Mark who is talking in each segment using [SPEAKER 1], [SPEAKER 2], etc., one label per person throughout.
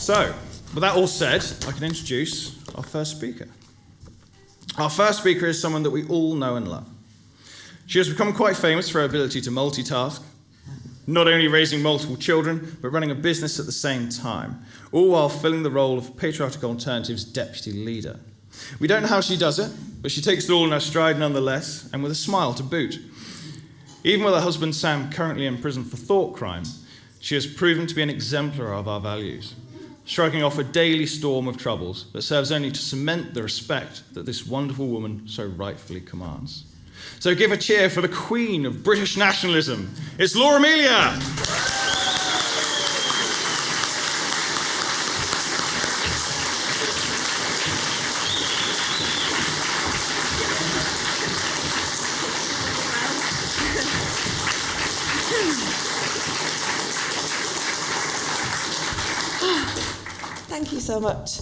[SPEAKER 1] So, with that all said, I can introduce our first speaker. Our first speaker is someone that we all know and love. She has become quite famous for her ability to multitask, not only raising multiple children, but running a business at the same time, all while filling the role of Patriotic Alternative's deputy leader. We don't know how she does it, but she takes it all in her stride nonetheless, and with a smile to boot. Even with her husband Sam currently in prison for thought crime, she has proven to be an exemplar of our values, striking off a daily storm of troubles that serves only to cement the respect that this wonderful woman so rightfully commands. So give a cheer for the Queen of British nationalism. It's Laura Amelia.
[SPEAKER 2] Thank you so much.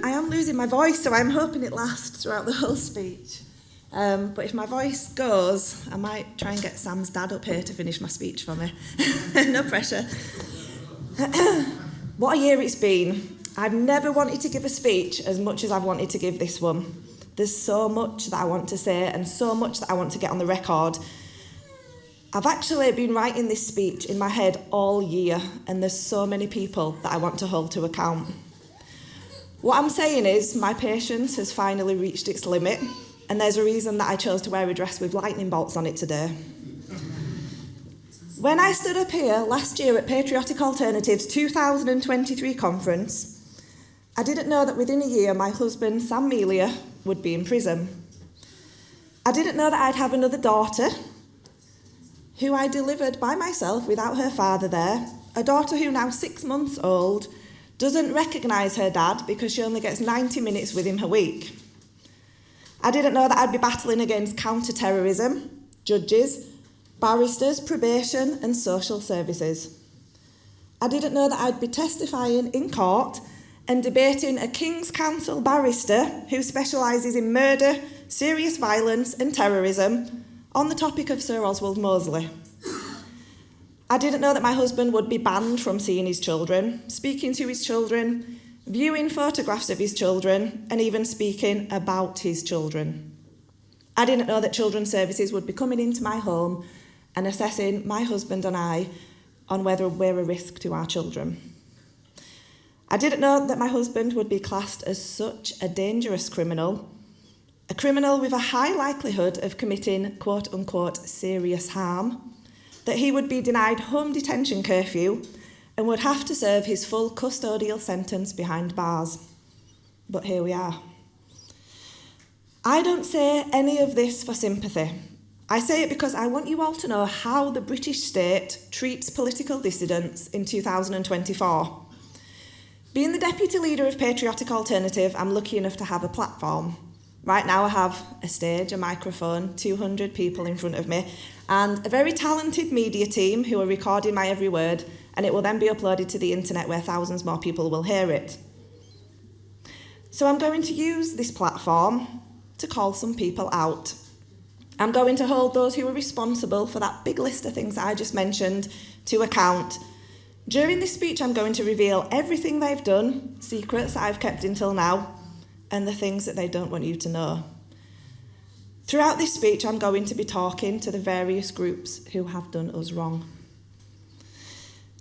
[SPEAKER 2] I am losing my voice, so I'm hoping it lasts throughout the whole speech. But if my voice goes, I might try and get Sam's dad up here to finish my speech for me. No pressure. What a year it's been. I've never wanted to give a speech as much as I've wanted to give this one. There's so much that I want to say and so much that I want to get on the record. I've actually been writing this speech in my head all year, and there's so many people that I want to hold to account. What I'm saying is my patience has finally reached its limit, and there's a reason that I chose to wear a dress with lightning bolts on it today. When I stood up here last year at Patriotic Alternative's 2023 conference, I didn't know that within a year my husband, Sam Melia, would be in prison. I didn't know that I'd have another daughter, who I delivered by myself without her father there, a daughter who now 6 months old doesn't recognise her dad because she only gets 90 minutes with him a week. I didn't know that I'd be battling against counter-terrorism, judges, barristers, probation and social services. I didn't know that I'd be testifying in court and debating a King's Counsel barrister who specialises in murder, serious violence and terrorism on the topic of Sir Oswald Mosley. I didn't know that my husband would be banned from seeing his children, speaking to his children, viewing photographs of his children, and even speaking about his children. I didn't know that children's services would be coming into my home and assessing my husband and I on whether we're a risk to our children. I didn't know that my husband would be classed as such a dangerous criminal, a criminal with a high likelihood of committing quote-unquote serious harm, that he would be denied home detention curfew and would have to serve his full custodial sentence behind bars. But here we are. I don't say any of this for sympathy. I say it because I want you all to know how the British state treats political dissidents in 2024. Being the deputy leader of Patriotic Alternative, I'm lucky enough to have a platform. Right now I have a stage, a microphone, 200 people in front of me, and a very talented media team who are recording my every word, and it will then be uploaded to the internet where thousands more people will hear it. So I'm going to use this platform to call some people out. I'm going to hold those who are responsible for that big list of things that I just mentioned to account. During this speech, I'm going to reveal everything they've done, secrets that I've kept until now, and the things that they don't want you to know. Throughout this speech, I'm going to be talking to the various groups who have done us wrong.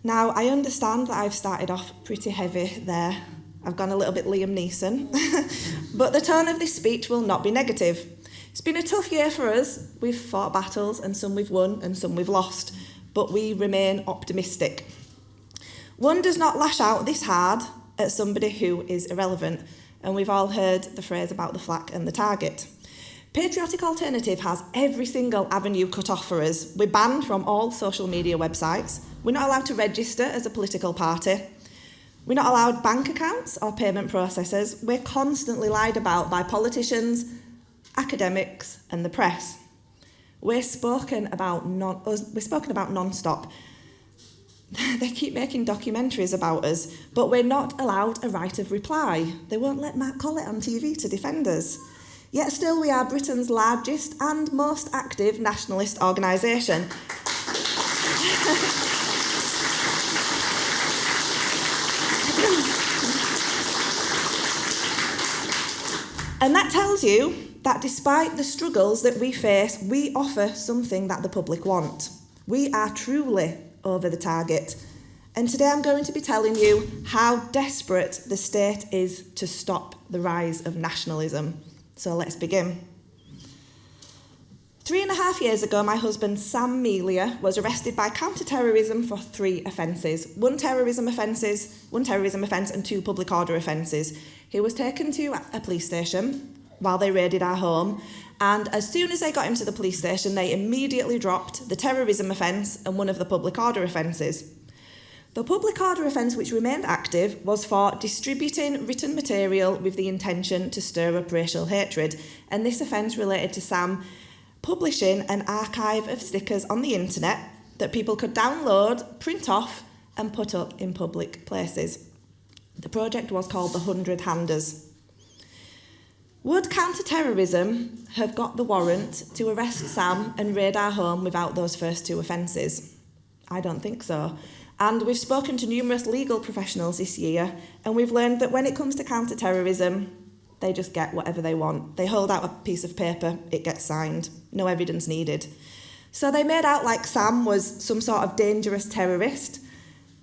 [SPEAKER 2] Now, I understand that I've started off pretty heavy there. I've gone a little bit Liam Neeson, but the tone of this speech will not be negative. It's been a tough year for us. We've fought battles, and some we've won and some we've lost, but we remain optimistic. One does not lash out this hard at somebody who is irrelevant, and we've all heard the phrase about the flak and the target. Patriotic Alternative has every single avenue cut off for us. We're banned from all social media websites. We're not allowed to register as a political party. We're not allowed bank accounts or payment processors. We're constantly lied about by politicians, academics and the press. We're spoken about non-stop. They keep making documentaries about us, but we're not allowed a right of reply. They won't let Matt Collett on TV to defend us. Yet still we are Britain's largest and most active nationalist organisation. And that tells you that despite the struggles that we face, we offer something that the public want. We are truly over the target. And today I'm going to be telling you how desperate the state is to stop the rise of nationalism. So let's begin. 3.5 years ago, my husband Sam Melia was arrested by counter-terrorism for 3 offences. One terrorism offence and 2 public order offences. He was taken to a police station while they raided our home, and as soon as they got him to the police station, they immediately dropped the terrorism offence and one of the public order offences. The public order offence which remained active was for distributing written material with the intention to stir up racial hatred, and this offence related to Sam publishing an archive of stickers on the internet that people could download, print off and put up in public places. The project was called the 100 Handers. Would counter-terrorism have got the warrant to arrest Sam and raid our home without those first 2 offences? I don't think so. And we've spoken to numerous legal professionals this year, and we've learned that when it comes to counter-terrorism, they just get whatever they want. They hold out a piece of paper, it gets signed, no evidence needed. So they made out like Sam was some sort of dangerous terrorist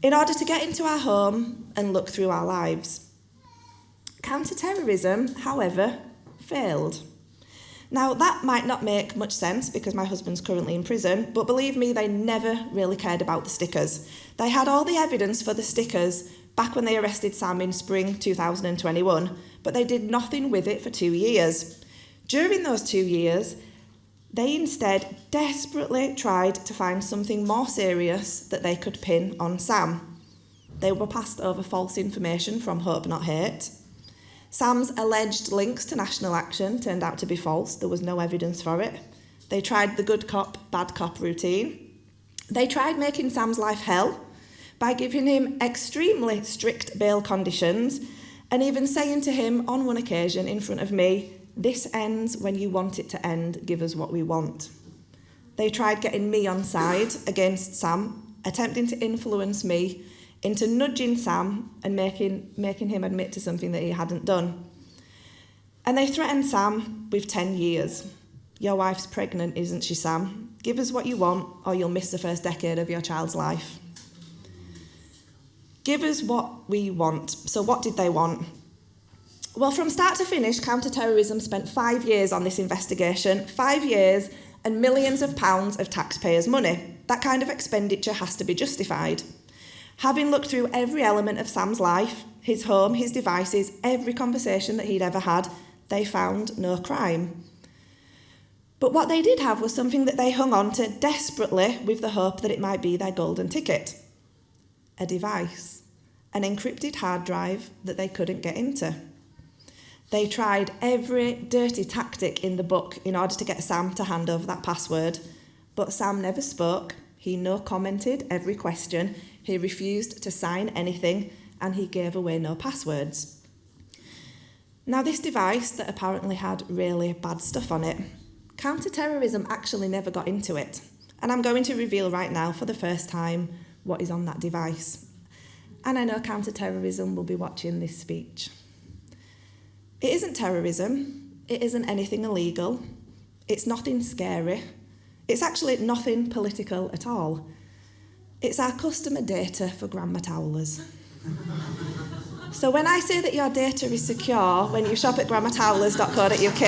[SPEAKER 2] in order to get into our home and look through our lives. Counter-terrorism, however, failed. Now, that might not make much sense because my husband's currently in prison, but believe me, they never really cared about the stickers. They had all the evidence for the stickers back when they arrested Sam in spring 2021, but they did nothing with it for 2 years. During those 2 years, they instead desperately tried to find something more serious that they could pin on Sam. They were passed over false information from Hope Not Hate. Sam's alleged links to national action turned out to be false. There was no evidence for it. They tried the good cop, bad cop routine. They tried making Sam's life hell by giving him extremely strict bail conditions and even saying to him on one occasion in front of me, "This ends when you want it to end, give us what we want." They tried getting me on side against Sam, attempting to influence me into nudging Sam and making him admit to something that he hadn't done. And they threatened Sam with 10 years. "Your wife's pregnant, isn't she, Sam? Give us what you want or you'll miss the first decade of your child's life." Give us what we want. So what did they want? Well, from start to finish, counter-terrorism spent 5 years on this investigation, 5 years and millions of pounds of taxpayers' money. That kind of expenditure has to be justified. Having looked through every element of Sam's life, his home, his devices, every conversation that he'd ever had, they found no crime. But what they did have was something that they hung on to desperately with the hope that it might be their golden ticket. A device, an encrypted hard drive that they couldn't get into. They tried every dirty tactic in the book in order to get Sam to hand over that password, but Sam never spoke, he no commented every question, he refused to sign anything, and he gave away no passwords. Now, this device that apparently had really bad stuff on it, counter-terrorism actually never got into it, and I'm going to reveal right now for the first time what is on that device. And I know counter-terrorism will be watching this speech. It isn't terrorism, it isn't anything illegal, it's nothing scary, it's actually nothing political at all. It's our customer data for grandma towellers. So when I say that your data is secure when you shop at grandmatowellers.co.uk,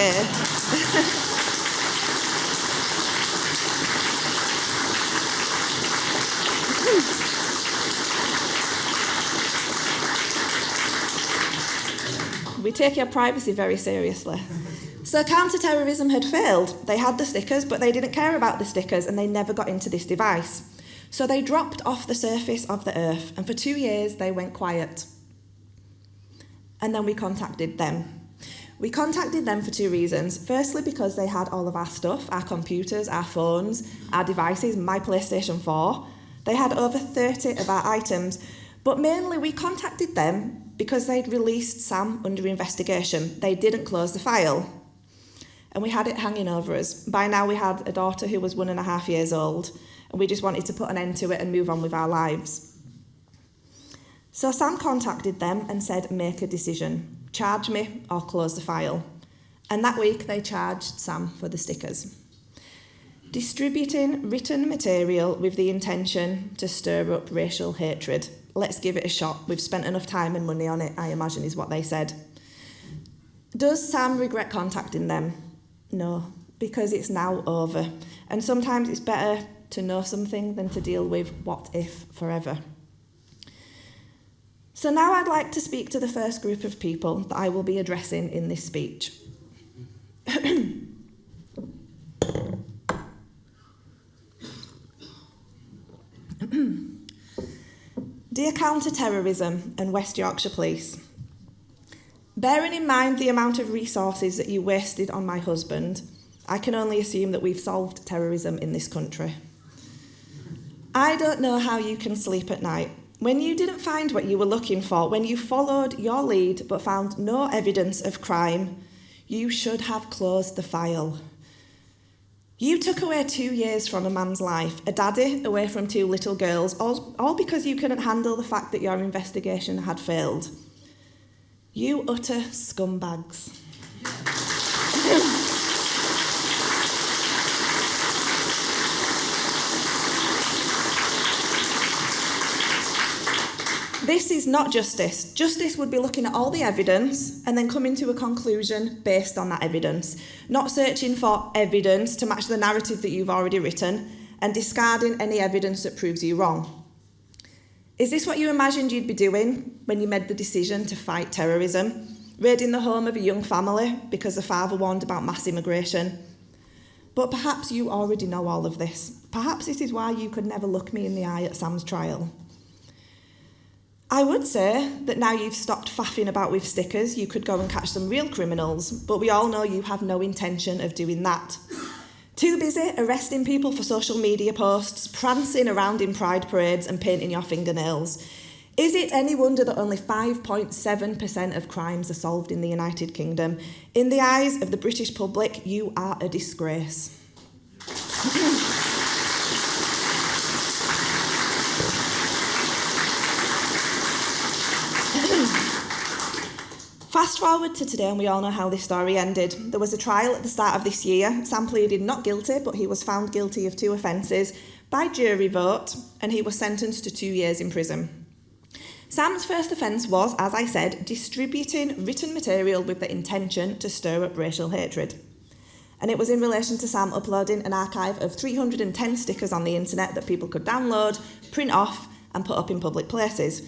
[SPEAKER 2] we take your privacy very seriously. So counter-terrorism had failed. They had the stickers, but they didn't care about the stickers and they never got into this device. So they dropped off the surface of the earth and for 2 years they went quiet. And then we contacted them. We contacted them for 2 reasons. Firstly, because they had all of our stuff, our computers, our phones, our devices, my PlayStation 4. They had over 30 of our items. But mainly we contacted them because they'd released Sam under investigation. They didn't close the file. And we had it hanging over us. By now we had a daughter who was 1.5 years old, and we just wanted to put an end to it and move on with our lives. So Sam contacted them and said, make a decision. Charge me or close the file. And that week they charged Sam for the stickers. Distributing written material with the intention to stir up racial hatred. Let's give it a shot. We've spent enough time and money on it, I imagine, is what they said. Does Sam regret contacting them? No, because it's now over. And sometimes it's better to know something than to deal with what if forever. So now I'd like to speak to the first group of people that I will be addressing in this speech. Dear Counter-Terrorism and West Yorkshire Police, bearing in mind the amount of resources that you wasted on my husband, I can only assume that we've solved terrorism in this country. I don't know how you can sleep at night. When you didn't find what you were looking for, when you followed your lead but found no evidence of crime, you should have closed the file. You took away 2 years from a man's life, a daddy away from 2 little girls, all because you couldn't handle the fact that your investigation had failed. You utter scumbags. This is not justice. Justice would be looking at all the evidence and then coming to a conclusion based on that evidence, not searching for evidence to match the narrative that you've already written and discarding any evidence that proves you wrong. Is this what you imagined you'd be doing when you made the decision to fight terrorism? Raiding the home of a young family because the father warned about mass immigration? But perhaps you already know all of this. Perhaps this is why you could never look me in the eye at Sam's trial. I would say that now you've stopped faffing about with stickers, you could go and catch some real criminals, but we all know you have no intention of doing that. Too busy arresting people for social media posts, prancing around in pride parades and painting your fingernails. Is it any wonder that only 5.7% of crimes are solved in the United Kingdom? In the eyes of the British public, you are a disgrace. Fast forward to today and we all know how this story ended. There was a trial at the start of this year. Sam pleaded not guilty, but he was found guilty of 2 offences by jury vote and he was sentenced to 2 years in prison. Sam's first offence was, as I said, distributing written material with the intention to stir up racial hatred. And it was in relation to Sam uploading an archive of 310 stickers on the internet that people could download, print off and put up in public places.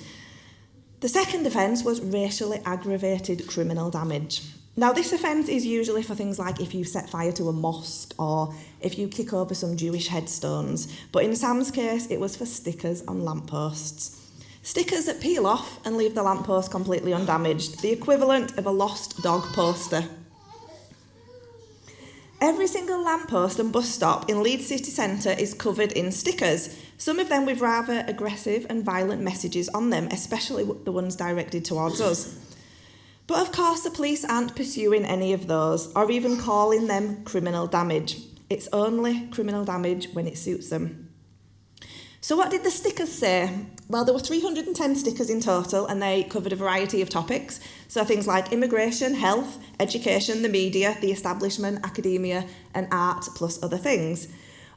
[SPEAKER 2] The second offence was racially aggravated criminal damage. Now, this offence is usually for things like if you set fire to a mosque or if you kick over some Jewish headstones, but in Sam's case, it was for stickers on lampposts. Stickers that peel off and leave the lamppost completely undamaged, the equivalent of a lost dog poster. Every single lamppost and bus stop in Leeds city centre is covered in stickers, some of them with rather aggressive and violent messages on them, especially the ones directed towards us. But of course the police aren't pursuing any of those, or even calling them criminal damage. It's only criminal damage when it suits them. So what did the stickers say? Well, there were 310 stickers in total and they covered a variety of topics. So things like immigration, health, education, the media, the establishment, academia and art, plus other things.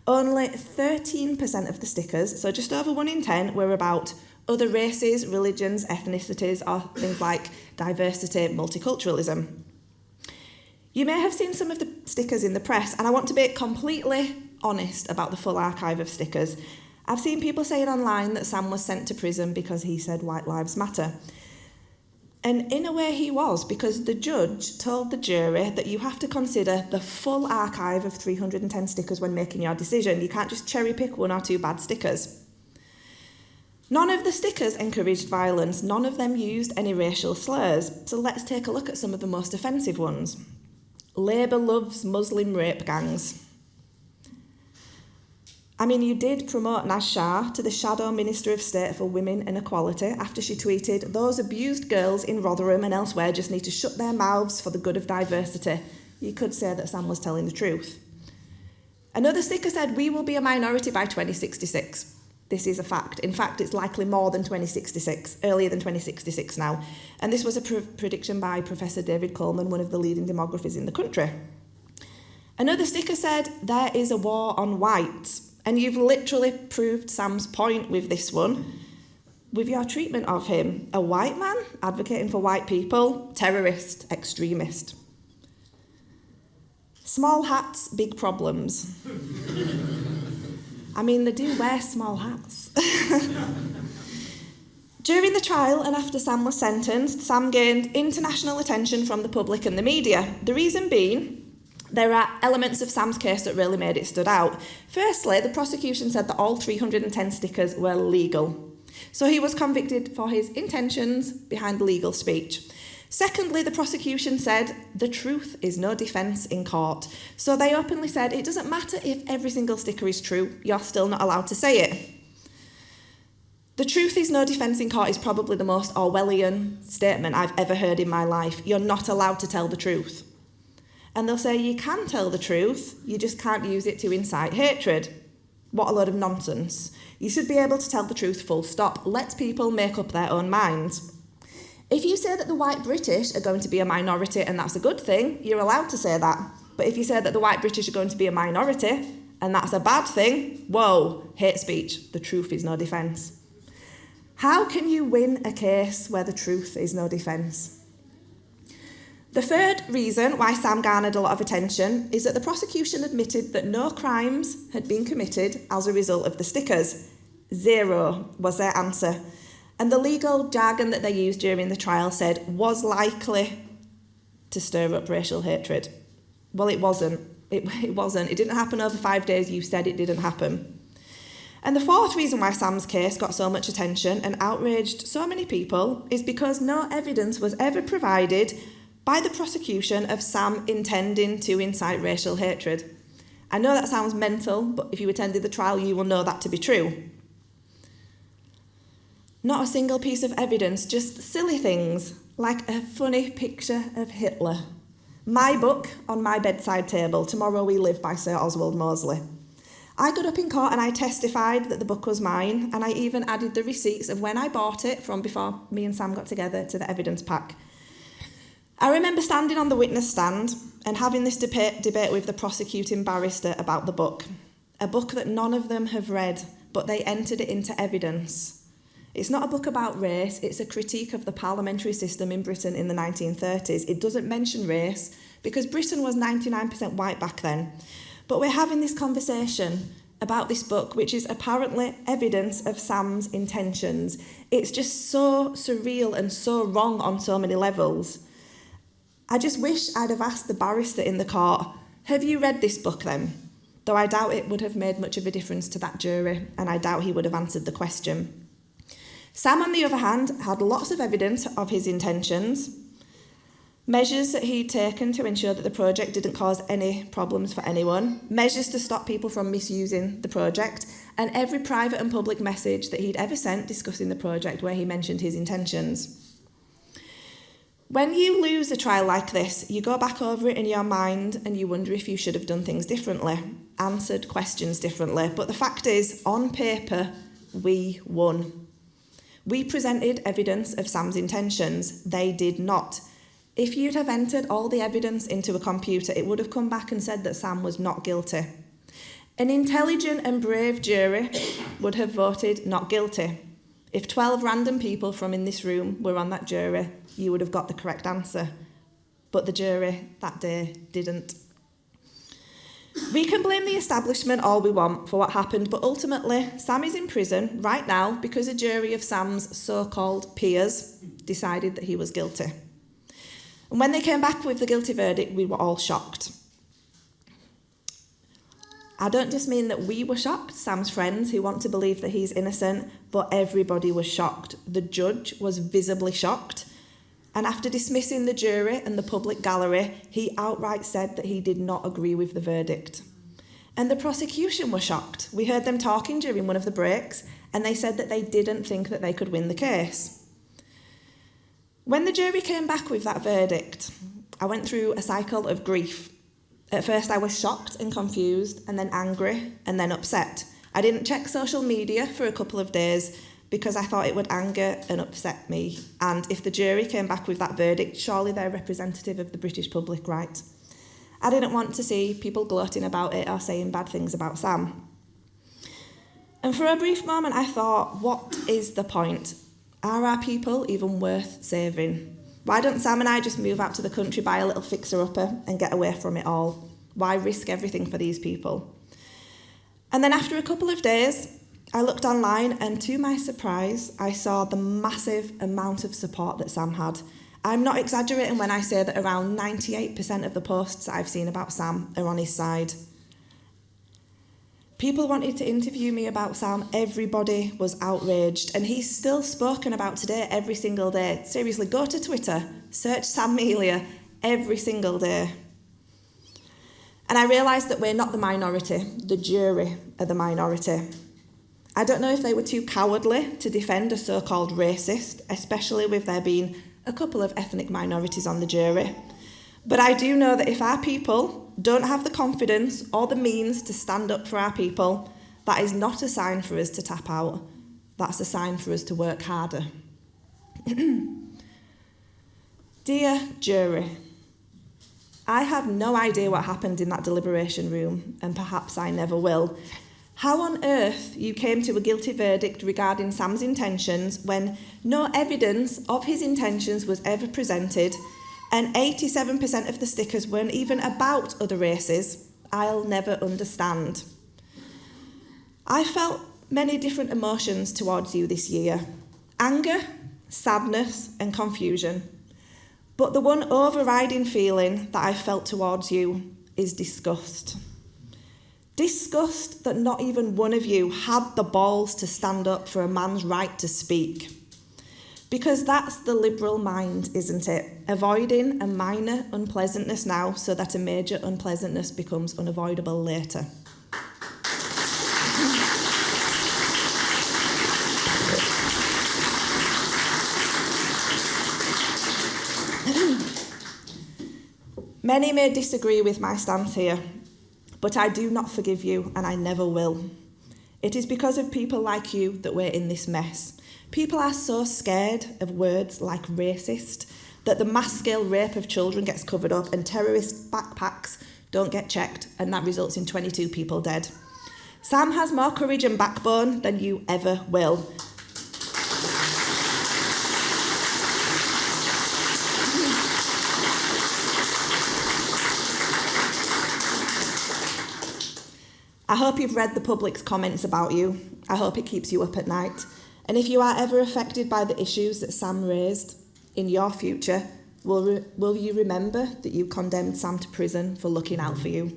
[SPEAKER 2] Only 13% of the stickers, so just over 1 in 10, were about other races, religions, ethnicities, or things like diversity, multiculturalism. You may have seen some of the stickers in the press, and I want to be completely honest about the full archive of stickers. I've seen people saying online that Sam was sent to prison because he said White Lives Matter. And in a way he was, because the judge told the jury that you have to consider the full archive of 310 stickers when making your decision. You can't just cherry pick 1 or 2 bad stickers. None of the stickers encouraged violence. None of them used any racial slurs. So let's take a look at some of the most offensive ones. Labour loves Muslim rape gangs. I mean, you did promote Naz Shah to the Shadow Minister of State for Women and Equality after she tweeted, "Those abused girls in Rotherham and elsewhere just need to shut their mouths for the good of diversity." You could say that Sam was telling the truth. Another sticker said, "We will be a minority by 2066." This is a fact. In fact, it's likely more than 2066, earlier than 2066 now. And this was a prediction by Professor David Coleman, one of the leading demographers in the country. Another sticker said, "There is a war on whites." And you've literally proved Sam's point with this one, with your treatment of him. A white man advocating for white people, terrorist, extremist. Small hats, big problems. I mean, they do wear small hats. During the trial and after Sam was sentenced, Sam gained international attention from the public and the media. The reason being, there are elements of Sam's case that really made it stood out. Firstly, the prosecution said that all 310 stickers were legal. So he was convicted for his intentions behind legal speech. Secondly, the prosecution said the truth is no defence in court. So they openly said it doesn't matter if every single sticker is true, you're still not allowed to say it. The truth is no defence in court is probably the most Orwellian statement I've ever heard in my life. You're not allowed to tell the truth. And they'll say you can tell the truth, you just can't use it to incite hatred. What a load of nonsense. You should be able to tell the truth full stop. Let people make up their own minds. If you say that the white British are going to be a minority and that's a good thing, you're allowed to say that. But if you say that the white British are going to be a minority and that's a bad thing, whoa, hate speech. The truth is no defence. How can you win a case where the truth is no defence? The third reason why Sam garnered a lot of attention is that the prosecution admitted that no crimes had been committed as a result of the stickers. 0 was their answer. And the legal jargon that they used during the trial said was likely to stir up racial hatred. Well, it wasn't. It wasn't. It didn't happen over 5 days. You said it didn't happen. And the fourth reason why Sam's case got so much attention and outraged so many people is because no evidence was ever provided by the prosecution of Sam intending to incite racial hatred. I know that sounds mental, but if you attended the trial, you will know that to be true. Not a single piece of evidence, just silly things, like a funny picture of Hitler. My book on my bedside table, Tomorrow We Live by Sir Oswald Mosley. I got up in court and I testified that the book was mine, and I even added the receipts of when I bought it from before me and Sam got together to the evidence pack. I remember standing on the witness stand and having this debate with the prosecuting barrister about the book, a book that none of them have read, but they entered it into evidence. It's not a book about race, it's a critique of the parliamentary system in Britain in the 1930s. It doesn't mention race because Britain was 99% white back then. But we're having this conversation about this book, which is apparently evidence of Sam's intentions. It's just so surreal and so wrong on so many levels. I just wish I'd have asked the barrister in the court, have you read this book then? Though I doubt it would have made much of a difference to that jury, and I doubt he would have answered the question. Sam, on the other hand, had lots of evidence of his intentions, measures that he'd taken to ensure that the project didn't cause any problems for anyone, measures to stop people from misusing the project, and every private and public message that he'd ever sent discussing the project where he mentioned his intentions. When you lose a trial like this, you go back over it in your mind and you wonder if you should have done things differently, answered questions differently. But the fact is, on paper, we won. We presented evidence of Sam's intentions. They did not. If you'd have entered all the evidence into a computer, it would have come back and said that Sam was not guilty. An intelligent and brave jury would have voted not guilty. If 12 random people from in this room were on that jury, you would have got the correct answer. But the jury that day didn't. We can blame the establishment all we want for what happened, but ultimately, Sam is in prison right now because a jury of Sam's so-called peers decided that he was guilty. And when they came back with the guilty verdict, we were all shocked. I don't just mean that we were shocked, Sam's friends who want to believe that he's innocent, but everybody was shocked. The judge was visibly shocked. And after dismissing the jury and the public gallery, he outright said that he did not agree with the verdict. And the prosecution were shocked. We heard them talking during one of the breaks, and they said that they didn't think that they could win the case. When the jury came back with that verdict, I went through a cycle of grief. At first I was shocked and confused, and then angry, and then upset. I didn't check social media for a couple of days because I thought it would anger and upset me. And if the jury came back with that verdict, surely they're representative of the British public, right? I didn't want to see people gloating about it or saying bad things about Sam. And for a brief moment, I thought, what is the point? Are our people even worth saving? Why don't Sam and I just move out to the country, buy a little fixer-upper and get away from it all? Why risk everything for these people? And then after a couple of days, I looked online and to my surprise, I saw the massive amount of support that Sam had. I'm not exaggerating when I say that around 98% of the posts I've seen about Sam are on his side. People wanted to interview me about Sam. Everybody was outraged. And he's still spoken about today every single day. Seriously, go to Twitter, search Sam Melia every single day. And I realised that we're not the minority. The jury are the minority. I don't know if they were too cowardly to defend a so-called racist, especially with there being a couple of ethnic minorities on the jury. But I do know that if our people don't have the confidence or the means to stand up for our people, that is not a sign for us to tap out. That's a sign for us to work harder. Dear jury, I have no idea what happened in that deliberation room, and perhaps I never will. How on earth you came to a guilty verdict regarding Sam's intentions when no evidence of his intentions was ever presented, and 87% of the stickers weren't even about other races, I'll never understand. I felt many different emotions towards you this year. Anger, sadness and confusion. But the one overriding feeling that I felt towards you is disgust. Disgust that not even one of you had the balls to stand up for a man's right to speak. Because that's the liberal mind, isn't it? Avoiding a minor unpleasantness now so that a major unpleasantness becomes unavoidable later. Many may disagree with my stance here, but I do not forgive you and I never will. It is because of people like you that we're in this mess. People are so scared of words like racist that the mass-scale rape of children gets covered up and terrorist backpacks don't get checked, and that results in 22 people dead. Sam has more courage and backbone than you ever will. I hope you've read the public's comments about you. I hope it keeps you up at night. And if you are ever affected by the issues that Sam raised in your future, will you remember that you condemned Sam to prison for looking out for you?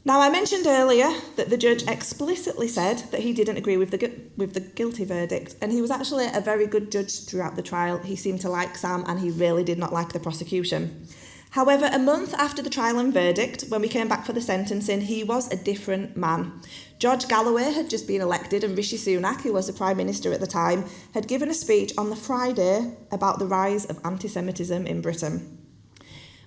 [SPEAKER 2] Now, I mentioned earlier that the judge explicitly said that he didn't agree with the guilty verdict, and he was actually a very good judge throughout the trial. He seemed to like Sam, and he really did not like the prosecution. However, a month after the trial and verdict, when we came back for the sentencing, he was a different man. George Galloway had just been elected, and Rishi Sunak, who was the Prime Minister at the time, had given a speech on the Friday about the rise of anti-Semitism in Britain.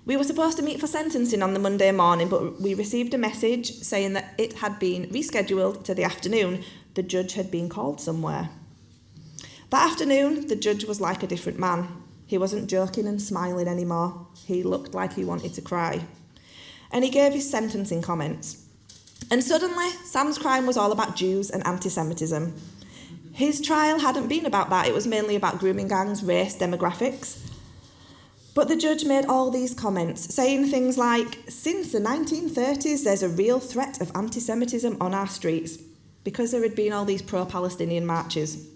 [SPEAKER 2] We were supposed to meet for sentencing on the Monday morning, but we received a message saying that it had been rescheduled to the afternoon. The judge had been called somewhere. That afternoon, the judge was like a different man. He wasn't joking and smiling anymore. He looked like he wanted to cry. And he gave his sentencing comments. And suddenly, Sam's crime was all about Jews and anti-Semitism. His trial hadn't been about that. It was mainly about grooming gangs, race, demographics. But the judge made all these comments, saying things like, since the 1930s, there's a real threat of anti-Semitism on our streets, because there had been all these pro-Palestinian marches.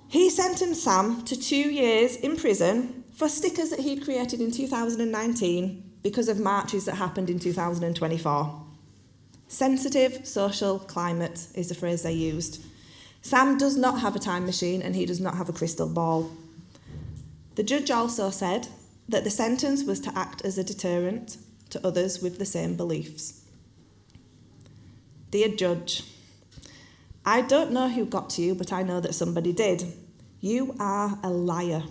[SPEAKER 2] He sentenced Sam to 2 years in prison for stickers that he'd created in 2019 because of marches that happened in 2024. Sensitive social climate is the phrase they used. Sam does not have a time machine and he does not have a crystal ball. The judge also said that the sentence was to act as a deterrent to others with the same beliefs. Dear judge, I don't know who got to you, but I know that somebody did. You are a liar.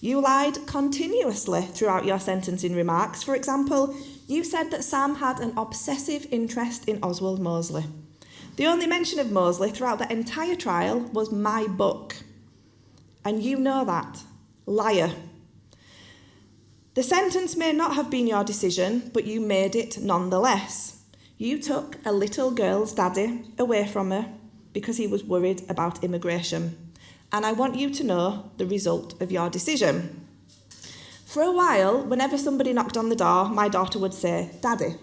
[SPEAKER 2] You lied continuously throughout your sentencing remarks. For example, You said that Sam had an obsessive interest in Oswald Mosley. The only mention of Mosley throughout the entire trial was my book. And you know that. Liar. The sentence may not have been your decision, but you made it nonetheless. You took a little girl's daddy away from her because he was worried about immigration. And I want you to know the result of your decision. For a while, whenever somebody knocked on the door, my daughter would say, "Daddy."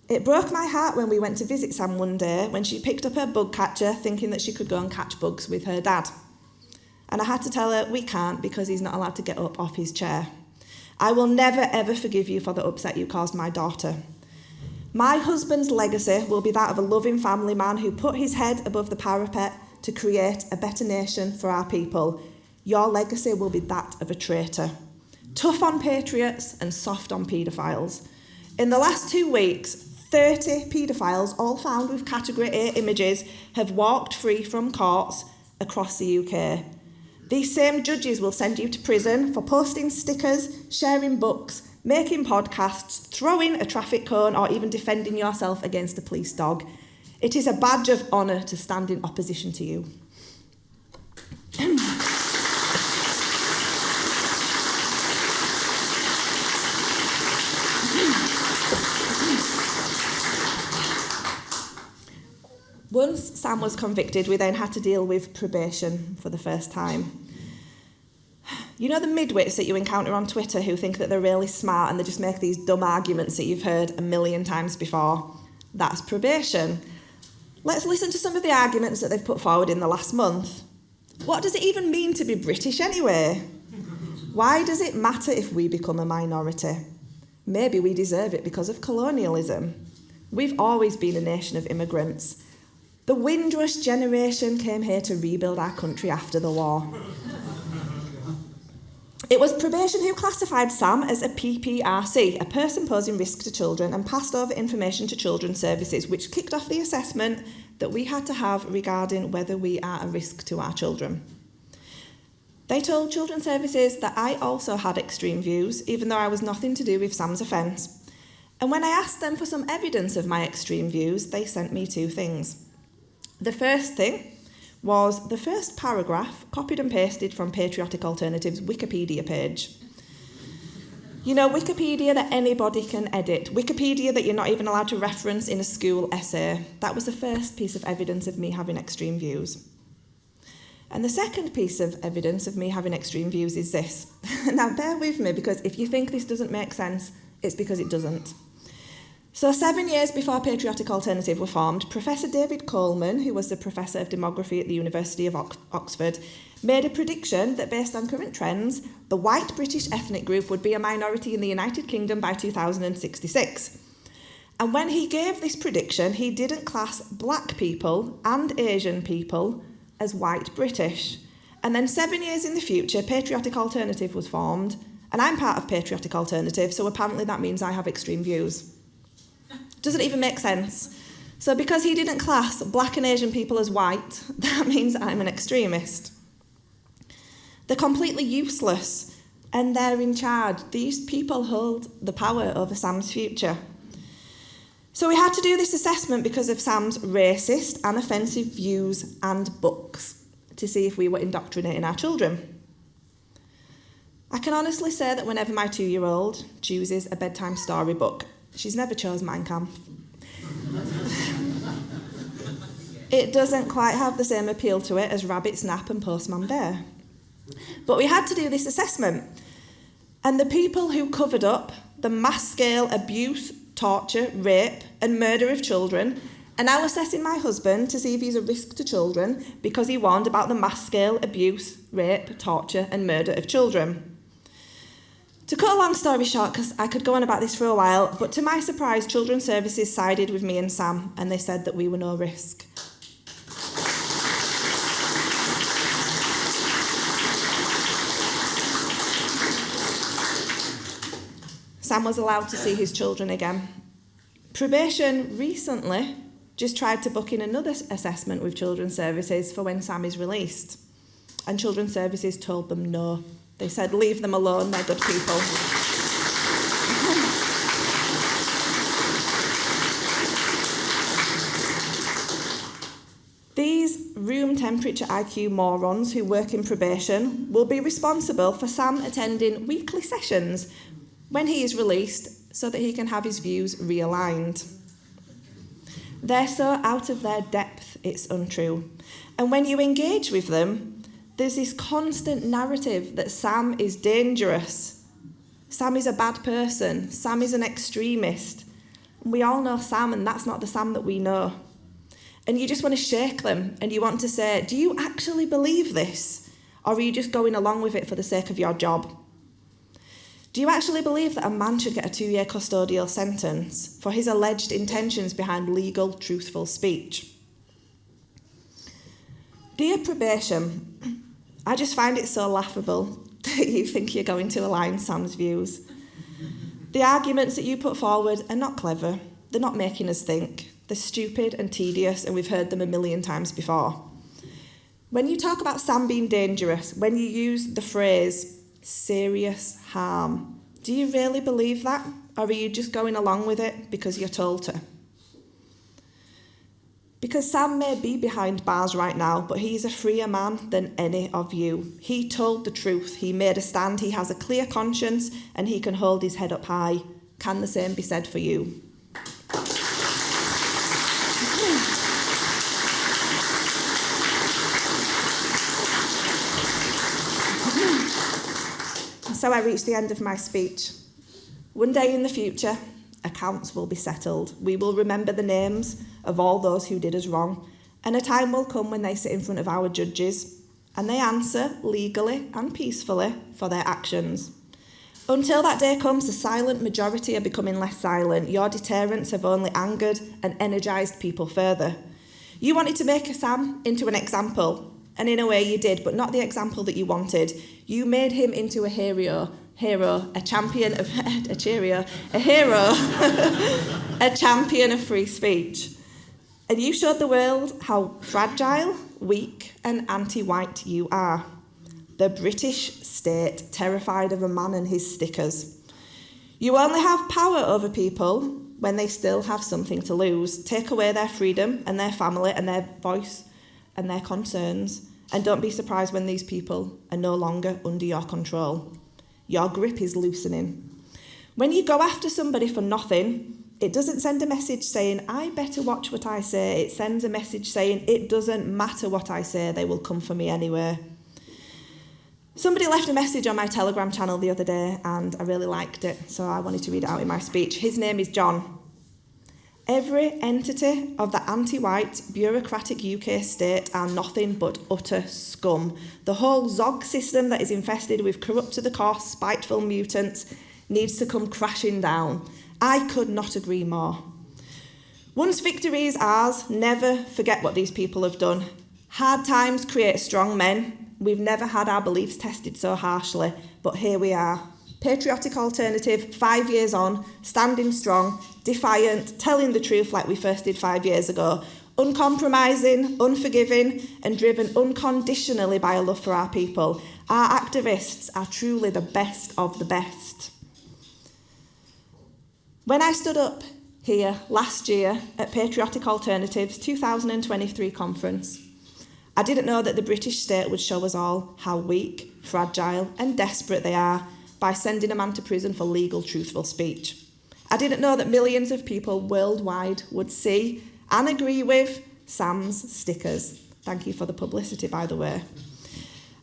[SPEAKER 2] It broke my heart when we went to visit Sam one day when she picked up her bug catcher thinking that she could go and catch bugs with her dad. And I had to tell her, we can't because he's not allowed to get up off his chair. I will never ever forgive you for the upset you caused my daughter. My husband's legacy will be that of a loving family man who put his head above the parapet to create a better nation for our people. Your legacy will be that of a traitor. Tough on patriots and soft on paedophiles. In the last 2 weeks, 30 paedophiles, all found with Category A images, have walked free from courts across the UK. These same judges will send you to prison for posting stickers, sharing books, making podcasts, throwing a traffic cone, or even defending yourself against a police dog. It is a badge of honour to stand in opposition to you. Once Sam was convicted, we then had to deal with probation for the first time. You know the midwits that you encounter on Twitter who think that they're really smart and they just make these dumb arguments that you've heard a million times before? That's probation. Let's listen to some of the arguments that they've put forward in the last month. What does it even mean to be British anyway? Why does it matter if we become a minority? Maybe we deserve it because of colonialism. We've always been a nation of immigrants. The Windrush generation came here to rebuild our country after the war. It was probation who classified Sam as a PPRC, a person posing risk to children, and passed over information to Children's Services, which kicked off the assessment that we had to have regarding whether we are a risk to our children. They told Children's Services that I also had extreme views, even though I was nothing to do with Sam's offence. And when I asked them for some evidence of my extreme views, they sent me 2 things. The first thing was the first paragraph copied and pasted from Patriotic Alternative's Wikipedia page. You know, Wikipedia that anybody can edit. Wikipedia that you're not even allowed to reference in a school essay. That was the first piece of evidence of me having extreme views. And the second piece of evidence of me having extreme views is this. Now, bear with me, because if you think this doesn't make sense, it's because it doesn't. So 7 years before Patriotic Alternative were formed, Professor David Coleman, who was the Professor of Demography at the University of Oxford, made a prediction that based on current trends, the white British ethnic group would be a minority in the United Kingdom by 2066. And when he gave this prediction, he didn't class black people and Asian people as white British. And then 7 years in the future, Patriotic Alternative was formed, and I'm part of Patriotic Alternative, so apparently that means I have extreme views. Doesn't even make sense. So because he didn't class black and Asian people as white, that means I'm an extremist. They're completely useless, and they're in charge. These people hold the power over Sam's future. So we had to do this assessment because of Sam's racist and offensive views and books, to see if we were indoctrinating our children. I can honestly say that whenever my 2-year-old chooses a bedtime storybook, she's never chose Mein Kampf. It doesn't quite have the same appeal to it as Rabbit Snap and Postman Bear. But we had to do this assessment. And the people who covered up the mass-scale abuse, torture, rape and murder of children are now assessing my husband to see if he's a risk to children because he warned about the mass-scale abuse, rape, torture and murder of children. To cut a long story short, because I could go on about this for a while, but to my surprise, Children's Services sided with me and Sam, and they said that we were no risk. Sam was allowed to see his children again. Probation recently just tried to book in another assessment with Children's Services for when Sam is released, and Children's Services told them no. They said, leave them alone, they're good people. room temperature IQ morons who work in probation will be responsible for Sam attending weekly sessions when he is released so that he can have his views realigned. They're so out of their depth, it's untrue. And when you engage with them, there's this constant narrative that Sam is dangerous. Sam is a bad person. Sam is an extremist. And we all know Sam, and that's not the Sam that we know. And you just want to shake them, and you want to say, do you actually believe this? Or are you just going along with it for the sake of your job? Do you actually believe that a man should get a 2-year custodial sentence for his alleged intentions behind legal, truthful speech? Dear probation, I just find it so laughable that you think you're going to align Sam's views. The arguments that you put forward are not clever. They're not making us think. They're stupid and tedious, and we've heard them a million times before. When you talk about Sam being dangerous, when you use the phrase serious harm, do you really believe that? Or are you just going along with it because you're told to? Because Sam may be behind bars right now, but he's a freer man than any of you. He told the truth. He made a stand. He has a clear conscience, and he can hold his head up high. Can the same be said for you? So I reached the end of my speech. One day in the future, accounts will be settled. We will remember the names of all those who did us wrong, and a time will come when they sit in front of our judges and they answer legally and peacefully for their actions. Until that day comes, the silent majority are becoming less silent. Your deterrents have only angered and energised people further. You wanted to make Sam into an example, and in a way you did, but not the example that you wanted. You made him into a hero, a champion of a cheerio, a hero, a champion of free speech. And you showed the world how fragile, weak, and anti-white you are. The British state terrified of a man and his stickers. You only have power over people when they still have something to lose. Take away their freedom and their family and their voice and their concerns, and don't be surprised when these people are no longer under your control. Your grip is loosening. When you go after somebody for nothing, it doesn't send a message saying, I better watch what I say. It sends a message saying, it doesn't matter what I say, they will come for me anyway. Somebody left a message on my Telegram channel the other day, and I really liked it, so I wanted to read it out in my speech. His name is John. Every entity of the anti-white, bureaucratic UK state are nothing but utter scum. The whole Zog system that is infested with corrupt-to-the-core, spiteful mutants needs to come crashing down. I could not agree more. Once victory is ours, never forget what these people have done. Hard times create strong men. We've never had our beliefs tested so harshly, but here we are. Patriotic Alternative, 5 years on, standing strong, defiant, telling the truth like we first did 5 years ago, uncompromising, unforgiving, and driven unconditionally by a love for our people. Our activists are truly the best of the best. When I stood up here last year at Patriotic Alternative's 2023 conference, I didn't know that the British state would show us all how weak, fragile, and desperate they are by sending a man to prison for legal, truthful speech. I didn't know that millions of people worldwide would see and agree with Sam's stickers. Thank you for the publicity, by the way.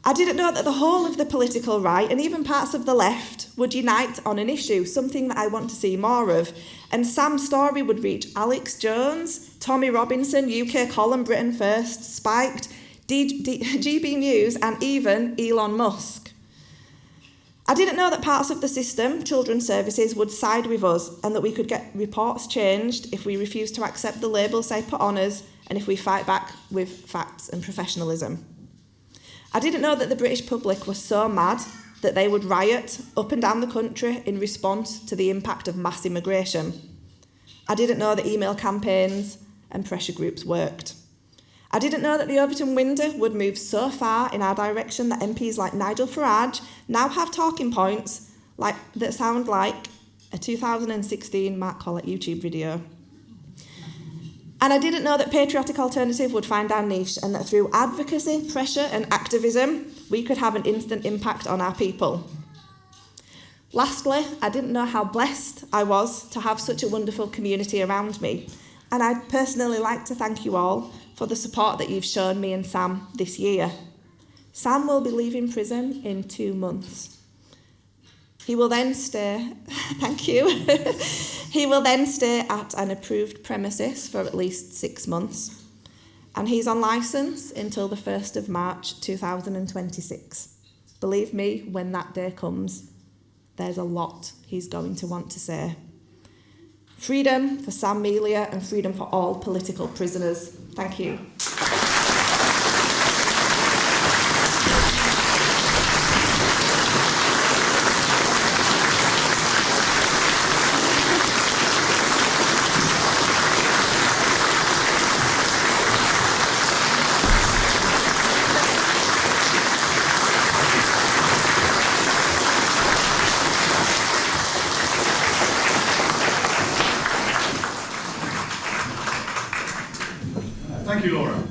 [SPEAKER 2] I didn't know that the whole of the political right and even parts of the left would unite on an issue, something that I want to see more of. And Sam's story would reach Alex Jones, Tommy Robinson, UK Column, Britain First, Spiked, GB News, and even Elon Musk. I didn't know that parts of the system, children's services, would side with us and that we could get reports changed if we refuse to accept the labels they put on us and if we fight back with facts and professionalism. I didn't know that the British public was so mad that they would riot up and down the country in response to the impact of mass immigration. I didn't know that email campaigns and pressure groups worked. I didn't know that the Overton window would move so far in our direction that MPs like Nigel Farage now have talking points that sound like a 2016 Mark Collett YouTube video. And I didn't know that Patriotic Alternative would find our niche and that through advocacy, pressure and activism, we could have an instant impact on our people. Lastly, I didn't know how blessed I was to have such a wonderful community around me. And I'd personally like to thank you all for the support that you've shown me and Sam this year. Sam will be leaving prison in 2 months. He will then stay, thank you, he will then stay at an approved premises for at least 6 months. And he's on licence until the 1st of March 2026. Believe me, when that day comes, there's a lot he's going to want to say. Freedom for Sam Melia and freedom for all political prisoners. Thank you.
[SPEAKER 3] Thank you, Laura.